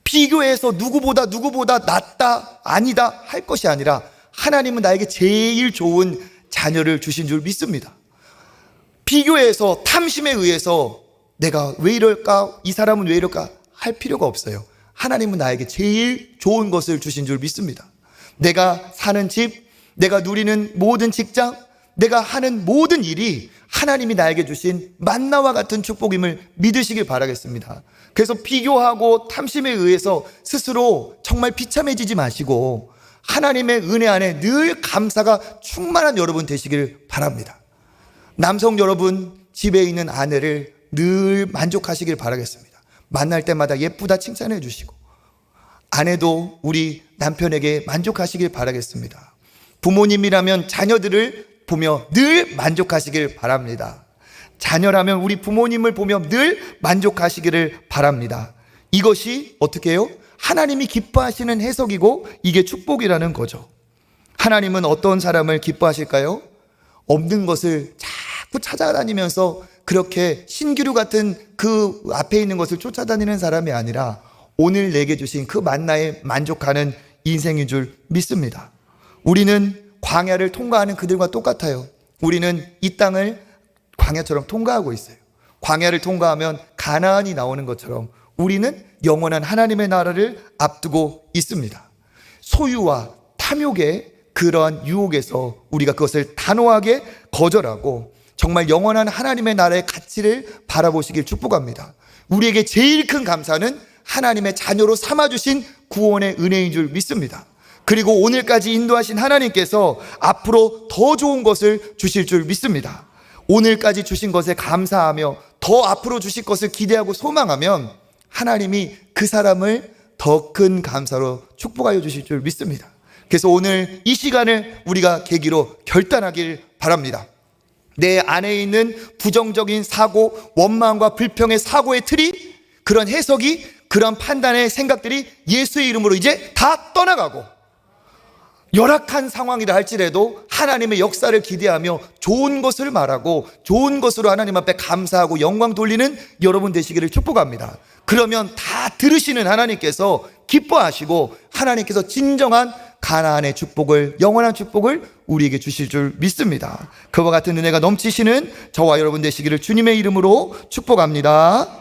비교해서 누구보다 낫다 아니다 할 것이 아니라 하나님은 나에게 제일 좋은 자녀를 주신 줄 믿습니다. 비교해서 탐심에 의해서 내가 왜 이럴까, 이 사람은 왜 이럴까 할 필요가 없어요. 하나님은 나에게 제일 좋은 것을 주신 줄 믿습니다. 내가 사는 집, 내가 누리는 모든 직장, 내가 하는 모든 일이 하나님이 나에게 주신 만나와 같은 축복임을 믿으시길 바라겠습니다. 그래서 비교하고 탐심에 의해서 스스로 정말 비참해지지 마시고 하나님의 은혜 안에 늘 감사가 충만한 여러분 되시길 바랍니다. 남성 여러분, 집에 있는 아내를 늘 만족하시길 바라겠습니다. 만날 때마다 예쁘다 칭찬해 주시고, 아내도 우리 남편에게 만족하시길 바라겠습니다. 부모님이라면 자녀들을 보며 늘 만족하시길 바랍니다. 자녀라면 우리 부모님을 보며 늘 만족하시기를 바랍니다. 이것이 어떻게 해요? 하나님이 기뻐하시는 해석이고 이게 축복이라는 거죠. 하나님은 어떤 사람을 기뻐하실까요? 없는 것을 자꾸 찾아다니면서 그렇게 신기루 같은 그 앞에 있는 것을 쫓아다니는 사람이 아니라 오늘 내게 주신 그 만나에 만족하는 인생인 줄 믿습니다. 우리는 광야를 통과하는 그들과 똑같아요. 우리는 이 땅을 광야처럼 통과하고 있어요. 광야를 통과하면 가나안이 나오는 것처럼 우리는 영원한 하나님의 나라를 앞두고 있습니다. 소유와 탐욕의 그러한 유혹에서 우리가 그것을 단호하게 거절하고 정말 영원한 하나님의 나라의 가치를 바라보시길 축복합니다. 우리에게 제일 큰 감사는 하나님의 자녀로 삼아주신 구원의 은혜인 줄 믿습니다. 그리고 오늘까지 인도하신 하나님께서 앞으로 더 좋은 것을 주실 줄 믿습니다. 오늘까지 주신 것에 감사하며 더 앞으로 주실 것을 기대하고 소망하면 하나님이 그 사람을 더 큰 감사로 축복하여 주실 줄 믿습니다. 그래서 오늘 이 시간을 우리가 계기로 결단하길 바랍니다. 내 안에 있는 부정적인 사고, 원망과 불평의 사고의 틀이, 그런 해석이, 그런 판단의 생각들이 예수의 이름으로 이제 다 떠나가고 열악한 상황이라 할지라도 하나님의 역사를 기대하며 좋은 것을 말하고 좋은 것으로 하나님 앞에 감사하고 영광 돌리는 여러분 되시기를 축복합니다. 그러면 다 들으시는 하나님께서 기뻐하시고 하나님께서 진정한 가나안의 축복을, 영원한 축복을 우리에게 주실 줄 믿습니다. 그와 같은 은혜가 넘치시는 저와 여러분 되시기를 주님의 이름으로 축복합니다.